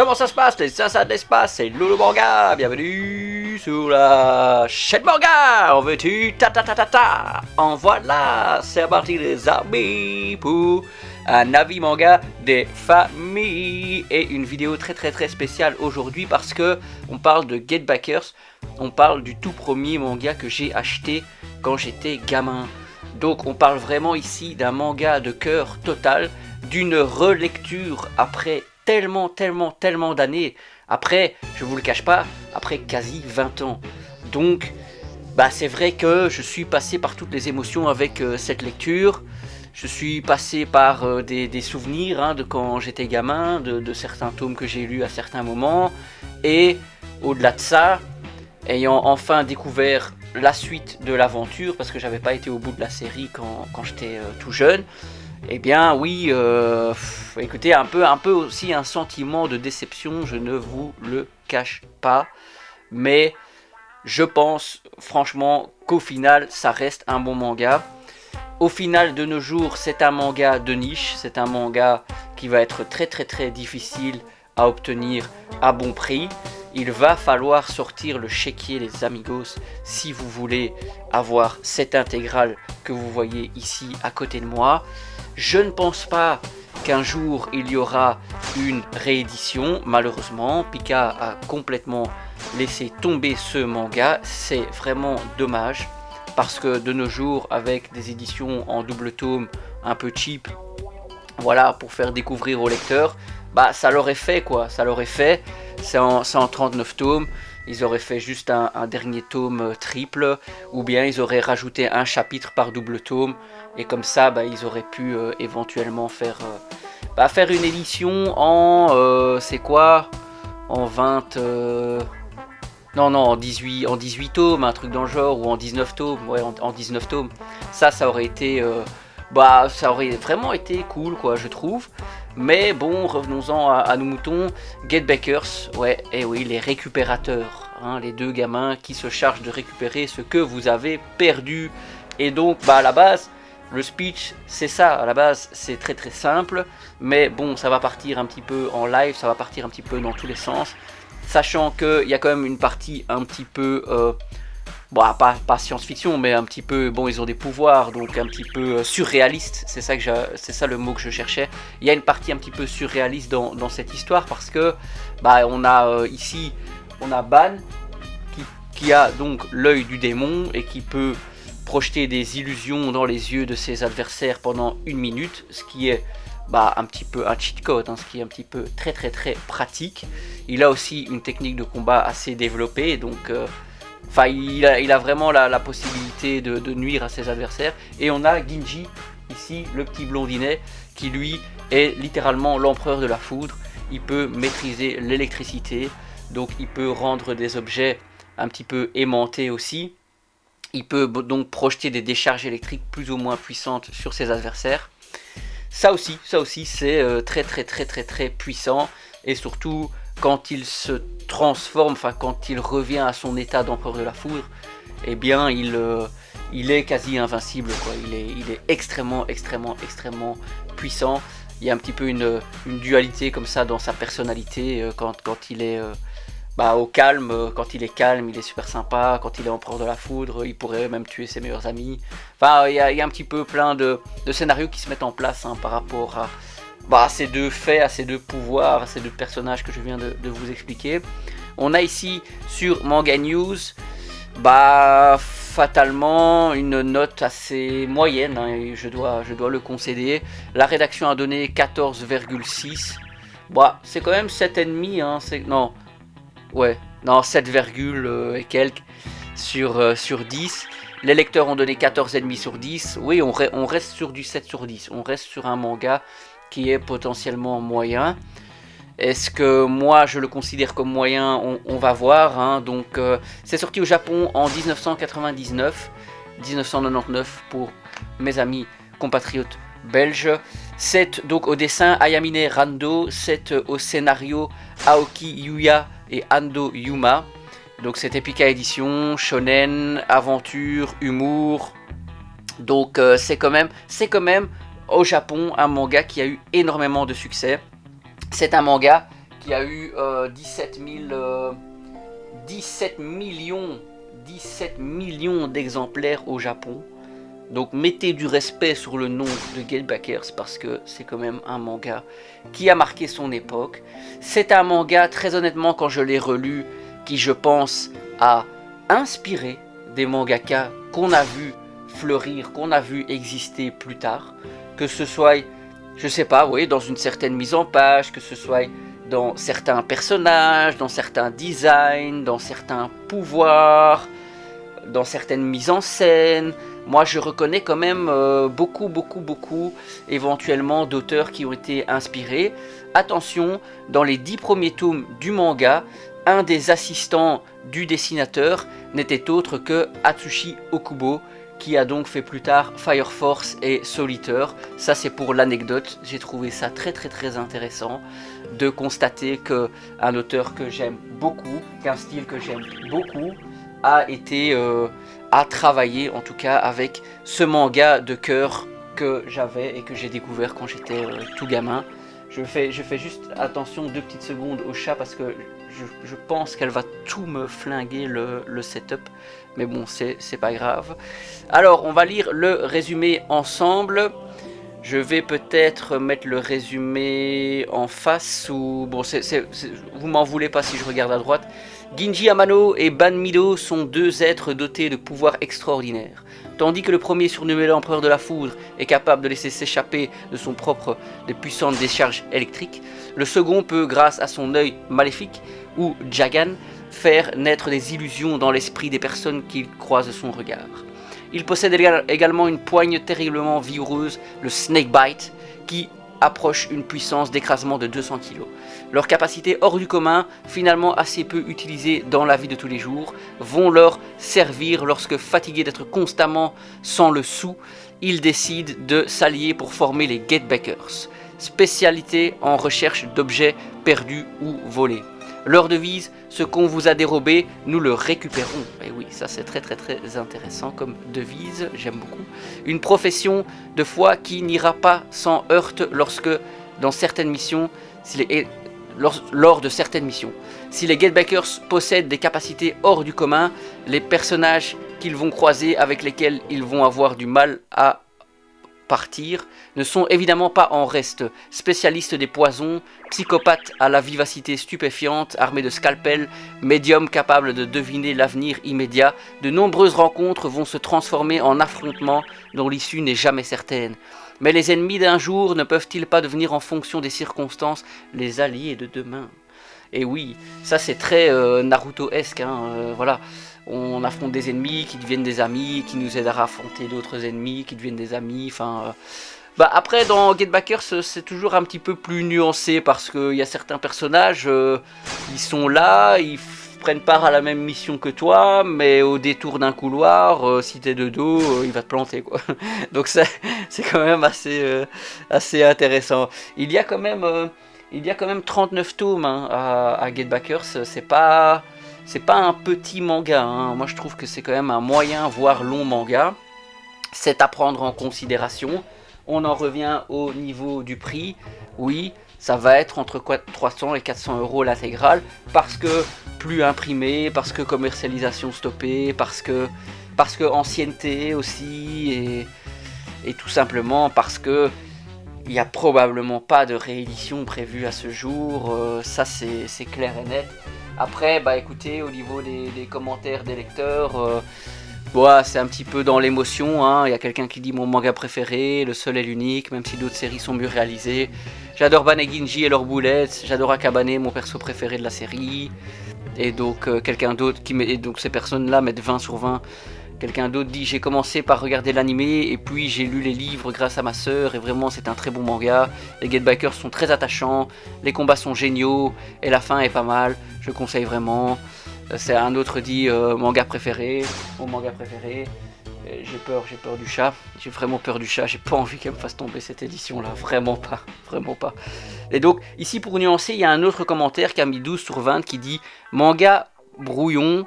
Comment ça se passe les Sassas de l'espace? C'est Loulou Manga. Bienvenue sur la chaîne Manga. En veux-tu? Ta ta ta ta ta. En voilà. C'est parti les amis pour un avis manga des familles et une vidéo très spéciale aujourd'hui parce que on parle de Get Backers. On parle du tout premier manga que j'ai acheté quand j'étais gamin. Donc on parle vraiment ici d'un manga de cœur total, d'une relecture après tellement d'années, après, je vous le cache pas, après quasi 20 ans. Donc, c'est vrai que je suis passé par toutes les émotions avec cette lecture. Je suis passé par des souvenirs de quand j'étais gamin, de certains tomes que j'ai lus à certains moments. Et au-delà de ça, ayant enfin découvert la suite de l'aventure, parce que j'avais pas été au bout de la série quand j'étais tout jeune, eh bien oui, écoutez, un peu aussi un sentiment de déception, je ne vous le cache pas, mais je pense franchement qu'au final ça reste un bon manga. Au final de nos jours c'est un manga de niche, c'est un manga qui va être très difficile à obtenir à bon prix. Il va falloir sortir le chéquier les amigos si vous voulez avoir cette intégrale que vous voyez ici à côté de moi. Je ne pense pas qu'un jour il y aura une réédition, malheureusement. Pika a complètement laissé tomber ce manga, c'est vraiment dommage. Parce que de nos jours, avec des éditions en double tome un peu cheap, voilà, pour faire découvrir aux lecteurs, ça l'aurait fait quoi, ça l'aurait fait. C'est en 39 tomes, ils auraient fait juste un dernier tome triple, ou bien ils auraient rajouté un chapitre par double tome, et comme ça ils auraient pu éventuellement faire une édition en c'est quoi, en 20 non en 18 tomes, un truc dans le genre, ou en 19 tomes, ouais, en 19 tomes. Ça aurait été ça aurait vraiment été cool quoi, je trouve. Mais bon, revenons-en à nos moutons. Get Backers, ouais, et oui, les récupérateurs, les deux gamins qui se chargent de récupérer ce que vous avez perdu. Et donc, à la base, le speech, c'est ça, à la base, c'est très simple. Mais bon, ça va partir un petit peu en live, ça va partir un petit peu dans tous les sens. Sachant qu'il y a quand même une partie un petit peu... pas science-fiction, mais un petit peu, bon, ils ont des pouvoirs, donc un petit peu surréaliste, c'est ça le mot que je cherchais. Il y a une partie un petit peu surréaliste dans cette histoire, parce que, on a ici, on a Ban, qui a donc l'œil du démon, et qui peut projeter des illusions dans les yeux de ses adversaires pendant 1 minute, ce qui est un petit peu un cheat code, ce qui est un petit peu très pratique. Il a aussi une technique de combat assez développée, donc... il a vraiment la possibilité de nuire à ses adversaires. Et on a Ginji, ici, le petit blondinet, qui lui est littéralement l'empereur de la foudre. Il peut maîtriser l'électricité, donc il peut rendre des objets un petit peu aimantés aussi. Il peut donc projeter des décharges électriques plus ou moins puissantes sur ses adversaires. Ça aussi c'est très puissant, et surtout quand il se transforme, quand il revient à son état d'empereur de la foudre, eh bien il est quasi invincible quoi. Il est extrêmement puissant. Il y a un petit peu une dualité comme ça dans sa personnalité, quand il est au calme, quand il est calme, il est super sympa. Quand il est empereur de la foudre, il pourrait même tuer ses meilleurs amis. Il y a un petit peu plein de scénarios qui se mettent en place par rapport à ces deux faits, à ces deux pouvoirs, à ces deux personnages que je viens de vous expliquer. On a ici sur Manga News, fatalement une note assez moyenne, et je dois le concéder. La rédaction a donné 14,6. C'est quand même 7,5, non. Ouais, non, 7, et quelques sur 10. Les lecteurs ont donné 14,5 sur 10. Oui, on reste sur du 7 sur 10. On reste sur un manga qui est potentiellement moyen. Est-ce que moi je le considère comme moyen? On va voir. Donc, c'est sorti au Japon en 1999 pour mes amis compatriotes belges. 7 donc au dessin Ayamine Rando, 7 au scénario Aoki Yuya et Ando Yuma. Donc c'était Pika édition, shonen, aventure, humour. Donc c'est quand même au Japon un manga qui a eu énormément de succès. C'est un manga qui a eu 17 millions d'exemplaires au Japon. Donc mettez du respect sur le nom de Gatebakers parce que c'est quand même un manga qui a marqué son époque. C'est un manga, très honnêtement, quand je l'ai relu, qui je pense a inspiré des mangaka qu'on a vu fleurir, qu'on a vu exister plus tard. Que ce soit, je sais pas, oui, dans une certaine mise en page, que ce soit dans certains personnages, dans certains designs, dans certains pouvoirs, dans certaines mises en scène. Moi je reconnais quand même beaucoup éventuellement d'auteurs qui ont été inspirés. Attention, dans les 10 premiers tomes du manga, un des assistants du dessinateur n'était autre que Atsushi Okubo, qui a donc fait plus tard Fire Force et Soul Eater. Ça c'est pour l'anecdote, j'ai trouvé ça très intéressant de constater qu'un auteur que j'aime beaucoup, qu'un style que j'aime beaucoup, a travaillé en tout cas avec ce manga de cœur que j'avais et que j'ai découvert quand j'étais tout gamin. Je fais juste attention 2 petites secondes au chat parce que je pense qu'elle va tout me flinguer le setup. Mais bon, c'est pas grave. Alors, on va lire le résumé ensemble. Je vais peut-être mettre le résumé en face ou... Bon, vous m'en voulez pas si je regarde à droite. Ginji Amano et Ban Mido sont 2 êtres dotés de pouvoirs extraordinaires. Tandis que le premier, surnommé l'empereur de la foudre, est capable de laisser s'échapper de son propre des puissantes décharges électriques, le second peut, grâce à son œil maléfique, ou Jagan, faire naître des illusions dans l'esprit des personnes qui croisent son regard. Il possède également une poigne terriblement vigoureuse, le Snakebite, qui approche une puissance d'écrasement de 200 kg. Leurs capacités hors du commun, finalement assez peu utilisées dans la vie de tous les jours, vont leur servir lorsque, fatigués d'être constamment sans le sou, ils décident de s'allier pour former les Gatebakers, spécialité en recherche d'objets perdus ou volés. Leur devise, ce qu'on vous a dérobé, nous le récupérons. Et oui, ça c'est très intéressant comme devise, j'aime beaucoup. Une profession de foi qui n'ira pas sans heurte lorsque, dans certaines missions, lors de certaines missions. Si les Gatebakers possèdent des capacités hors du commun, les personnages qu'ils vont croiser, avec lesquels ils vont avoir du mal à partir, ne sont évidemment pas en reste. Spécialistes des poisons, psychopathes à la vivacité stupéfiante, armés de scalpels, médiums capables de deviner l'avenir immédiat, de nombreuses rencontres vont se transformer en affrontements dont l'issue n'est jamais certaine. Mais les ennemis d'un jour ne peuvent-ils pas devenir en fonction des circonstances les alliés de demain? Et oui, ça c'est très Naruto-esque, hein, voilà. On affronte des ennemis qui deviennent des amis, qui nous aident à affronter d'autres ennemis, qui deviennent des amis, enfin... après, dans Gatebakers, c'est toujours un petit peu plus nuancé, parce qu'il y a certains personnages, ils sont là, ils prennent part à la même mission que toi, mais au détour d'un couloir, si t'es de dos, il va te planter, quoi. Donc c'est quand même assez intéressant. Il y a quand même 39 tomes hein, à Gatebakers, c'est pas un petit manga, hein. Moi je trouve que c'est quand même un moyen, voire long manga. C'est à prendre en considération. On en revient au niveau du prix. Oui, ça va être entre 300 et 400 euros l'intégrale, parce que plus imprimé, parce que commercialisation stoppée, parce que ancienneté aussi, et tout simplement parce que il n'y a probablement pas de réédition prévue à ce jour, ça c'est clair et net. Après, écoutez, au niveau des commentaires des lecteurs, c'est un petit peu dans l'émotion, hein. Il y a quelqu'un qui dit mon manga préféré, le seul et l'unique, même si d'autres séries sont mieux réalisées. J'adore Ban et Ginji et leurs boulettes, j'adore Akabane, mon perso préféré de la série. Et donc quelqu'un d'autre et donc ces personnes-là mettent 20 sur 20. Quelqu'un d'autre dit j'ai commencé par regarder l'animé et puis j'ai lu les livres grâce à ma sœur et vraiment c'est un très bon manga. Les Gatebakers sont très attachants, les combats sont géniaux et la fin est pas mal, je conseille vraiment. C'est un autre dit manga préféré, mon manga préféré. J'ai peur du chat, j'ai vraiment peur du chat, j'ai pas envie qu'elle me fasse tomber cette édition là, vraiment pas. Et donc ici pour nuancer, il y a un autre commentaire qui a mis 12 sur 20 qui dit manga brouillon,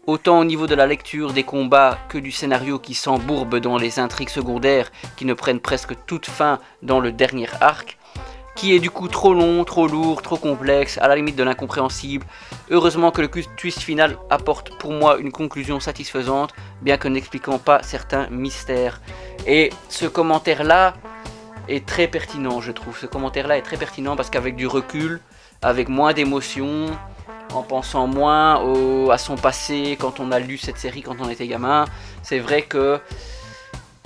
autant au niveau de la lecture des combats que du scénario qui s'embourbe dans les intrigues secondaires qui ne prennent presque toute fin dans le dernier arc. qui est du coup trop long, trop lourd, trop complexe, à la limite de l'incompréhensible. Heureusement que le twist final apporte pour moi une conclusion satisfaisante, bien que n'expliquant pas certains mystères. Et ce commentaire-là est très pertinent, je trouve. Ce commentaire-là est très pertinent parce qu'avec du recul, avec moins d'émotion, en pensant moins à son passé quand on a lu cette série quand on était gamin, c'est vrai que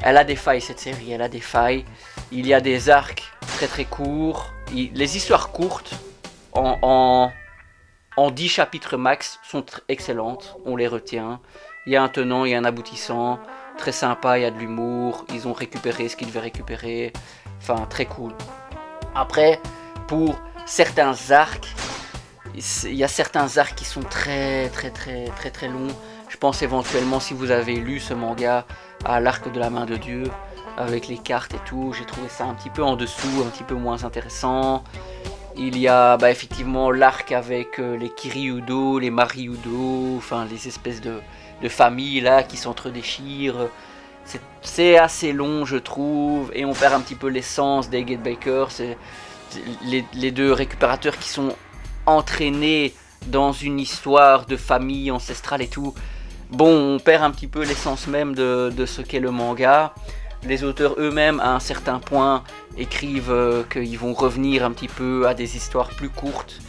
elle a des failles, cette série, elle a des failles. Il y a des arcs très très courts. Les histoires courtes, en 10 chapitres max, sont excellentes. On les retient. Il y a un tenant, il y a un aboutissant. Très sympa, il y a de l'humour. Ils ont récupéré ce qu'ils devaient récupérer. Enfin, très cool. Après, pour certains arcs, il y a certains arcs qui sont très très très très très longs. Je pense éventuellement, si vous avez lu ce manga, à l'arc de la main de Dieu, avec les cartes et tout, j'ai trouvé ça un petit peu en dessous, un petit peu moins intéressant. Il y a effectivement l'arc avec les Kiryudo, les Mariudo, enfin les espèces de familles là qui s'entre-déchirent. C'est assez long, je trouve, et on perd un petit peu l'essence des Gatebreakers. C'est les deux récupérateurs qui sont entraînés dans une histoire de famille ancestrale et tout. Bon, on perd un petit peu l'essence même de ce qu'est le manga. Les auteurs eux-mêmes, à un certain point, écrivent qu'ils vont revenir un petit peu à des histoires plus courtes,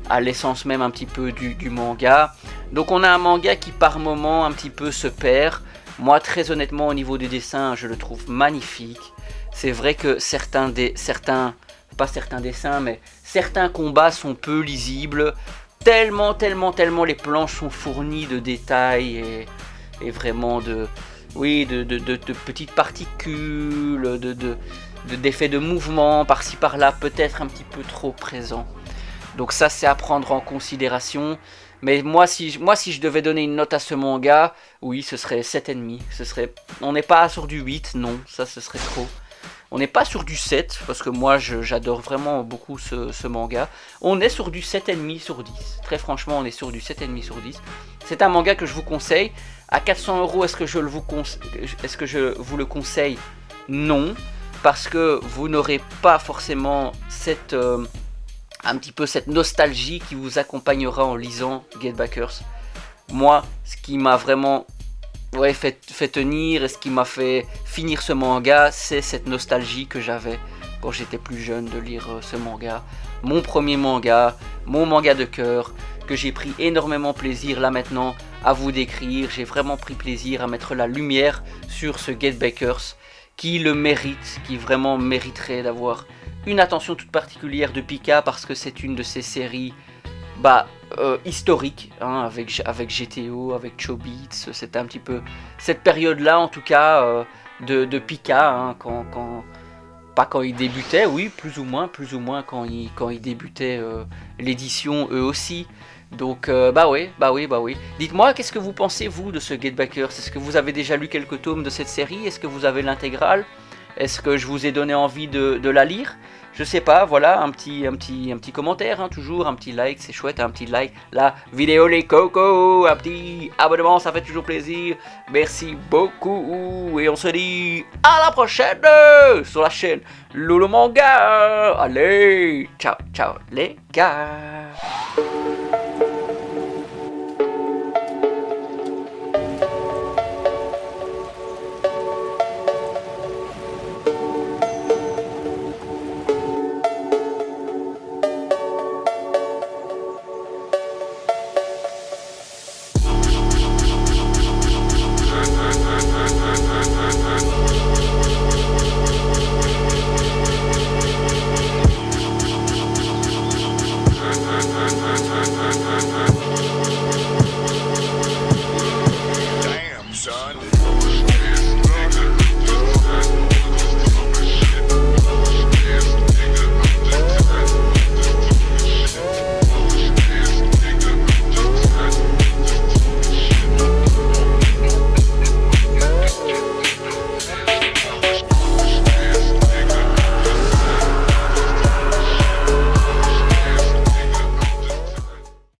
à l'essence même un petit peu du manga. Donc on a un manga qui par moment un petit peu se perd. Moi, très honnêtement, au niveau du dessin, je le trouve magnifique. C'est vrai que certains dessins, mais certains combats sont peu lisibles. Tellement les planches sont fournies de détails et vraiment de petites particules, d'effets de mouvement par-ci par-là, peut-être un petit peu trop présents. Donc ça, c'est à prendre en considération. Mais moi, si je devais donner une note à ce manga, oui, ce serait 7,5. On n'est pas sur du 8, non, ça ce serait trop. On n'est pas sur du 7, parce que moi j'adore vraiment beaucoup ce manga. On est sur du 7,5 sur 10. Très franchement, on est sur du 7,5 sur 10. C'est un manga que je vous conseille. À 400 €, est-ce que je vous le conseille? Non, parce que vous n'aurez pas forcément un petit peu cette nostalgie qui vous accompagnera en lisant Gatebreakers. Moi, ce qui m'a vraiment fait tenir et ce qui m'a fait finir ce manga, c'est cette nostalgie que j'avais quand j'étais plus jeune de lire ce manga. Mon premier manga, mon manga de cœur, que j'ai pris énormément plaisir là maintenant à vous décrire. J'ai vraiment pris plaisir à mettre la lumière sur ce Gatebreakers qui le mérite, qui vraiment mériterait d'avoir une attention toute particulière de Pika parce que c'est une de ces séries historique, hein, avec GTO, avec Chobits. C'était un petit peu cette période-là, en tout cas, de Pika, hein, pas quand ils débutaient, oui, plus ou moins quand ils débutaient l'édition, eux aussi. Donc, oui. Dites-moi, qu'est-ce que vous pensez, vous, de ce Gatebreakers? Est-ce que vous avez déjà lu quelques tomes de cette série? Est-ce que vous avez l'intégrale? Est-ce que je vous ai donné envie de la lire? Je sais pas, voilà, un petit commentaire, hein, toujours, un petit like, c'est chouette, un petit like, la vidéo les cocos, un petit abonnement, ça fait toujours plaisir. Merci beaucoup, et on se dit à la prochaine sur la chaîne Loulou Manga. Allez, ciao les gars.